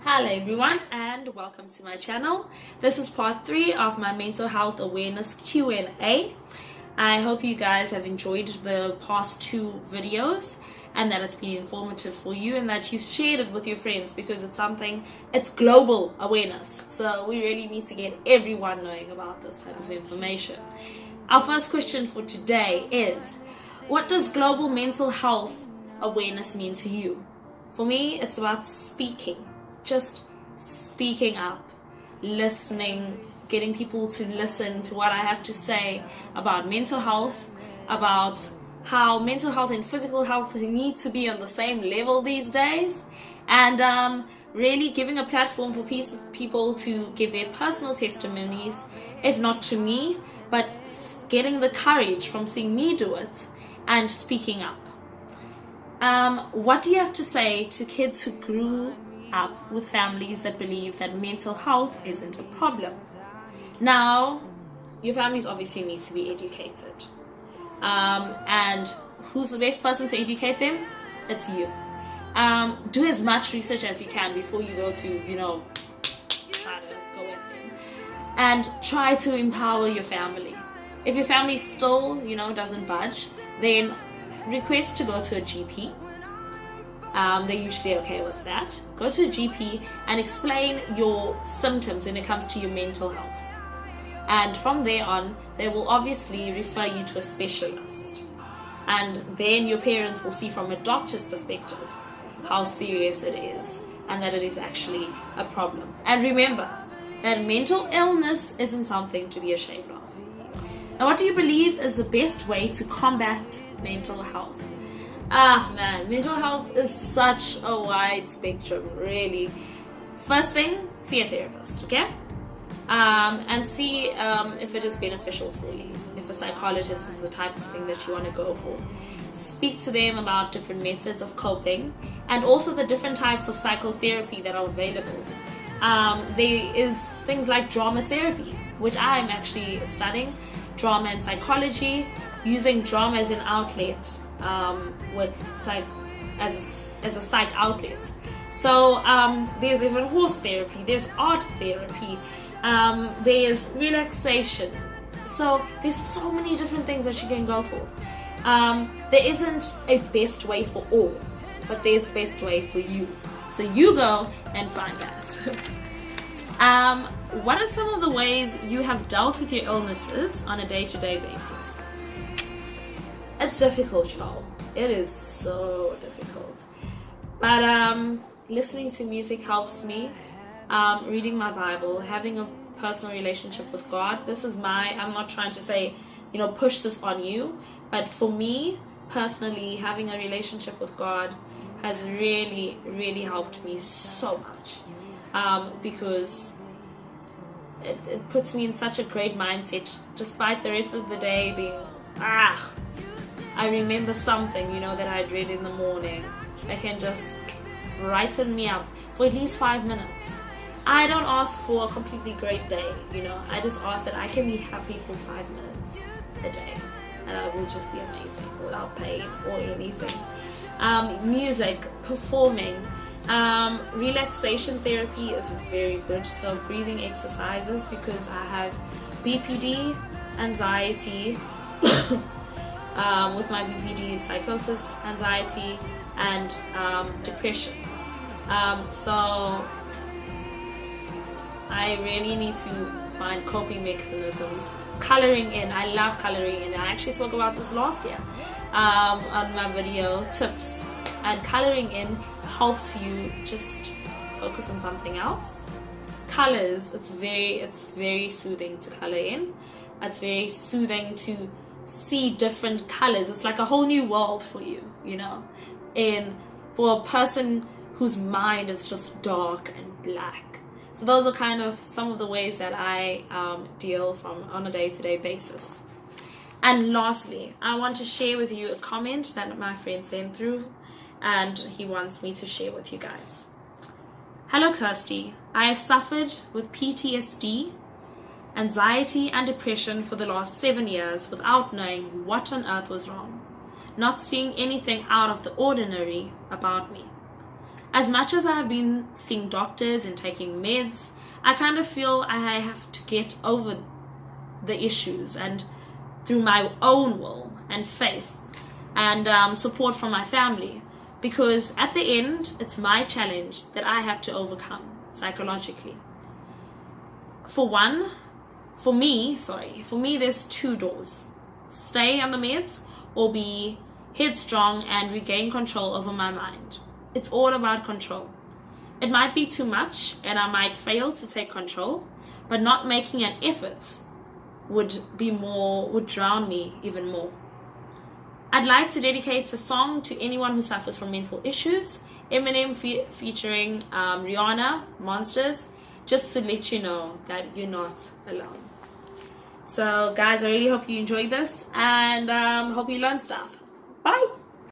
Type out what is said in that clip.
Hello everyone and welcome to my channel. This is part 3 of my mental health awareness Q&A. I hope you guys have enjoyed the past 2 videos and that it's been informative for you and that you've shared it with your friends, because it's global awareness. So we really need to get everyone knowing about this type of information. Our first question for today is, what does global mental health awareness mean to you? For me, it's about speaking. Just speaking up, listening, getting people to listen to what I have to say about mental health, about how mental health and physical health need to be on the same level these days, and really giving a platform for people to give their personal testimonies, if not to me, but getting the courage from seeing me do it and speaking up. What do you have to say to kids who grew up with families that believe that mental health isn't a problem? Now, your families obviously need to be educated. And who's the best person to educate them? It's you. Do as much research as you can before you go to, try to go with them. And try to empower your family. If your family still, doesn't budge, then request to go to a GP. They're usually okay with that. Go to a GP and explain your symptoms when it comes to your mental health. And from there on, they will obviously refer you to a specialist. And then your parents will see from a doctor's perspective how serious it is and that it is actually a problem. And remember that mental illness isn't something to be ashamed of. Now, what do you believe is the best way to combat mental health? Mental health is such a wide spectrum, really. First thing, see a therapist, okay? And see if it is beneficial for you. If a psychologist is the type of thing that you want to go for. Speak to them about different methods of coping and also the different types of psychotherapy that are available. There is things like drama therapy, which I'm actually studying, drama and psychology, using drama as an outlet. As a psych outlet. So there's even horse therapy, there's art therapy, there's relaxation. So there's so many different things that you can go for. There isn't a best way for all, but there's best way for you. So you go and find that. What are some of the ways you have dealt with your illnesses on a day-to-day basis? It's difficult, y'all. It is so difficult. But listening to music helps me. Reading my Bible, having a personal relationship with God. I'm not trying to say, push this on you. But for me, personally, having a relationship with God has really, really helped me so much. Because it puts me in such a great mindset, despite the rest of the day being, I remember something, that I'd read in the morning that can just brighten me up for at least 5 minutes. I don't ask for a completely great day, I just ask that I can be happy for 5 minutes a day, and I will just be amazing without pain or anything. Music, performing, relaxation therapy is very good. So breathing exercises, because I have BPD, anxiety, with my BPD, psychosis, anxiety, and depression. So I really need to find coping mechanisms. Coloring in, I love coloring in. I actually spoke about this last year on my video tips. And coloring in helps you just focus on something else. Colors, it's very soothing to color in. It's very soothing to see different colors. It's like a whole new world for you, and for a person whose mind is just dark and black. So those are kind of some of the ways that I deal on a day-to-day basis. And lastly, I want to share with you a comment that my friend sent through, and he wants me to share with you guys. Hello Kirsty, I have suffered with PTSD, anxiety and depression for the last 7 years without knowing what on earth was wrong, not seeing anything out of the ordinary about me. As much as I've been seeing doctors and taking meds, I kind of feel I have to get over the issues, and through my own will and faith and support from my family, because at the end it's my challenge that I have to overcome psychologically. For me there's two doors: stay on the meds or be headstrong and regain control over my mind. It's all about control. It might be too much and I might fail to take control, but not making an effort would drown me even more. I'd like to dedicate a song to anyone who suffers from mental issues. Eminem featuring Rihanna, Monsters, just to let you know that you're not alone. So guys, I really hope you enjoyed this, and hope you learned stuff. Bye.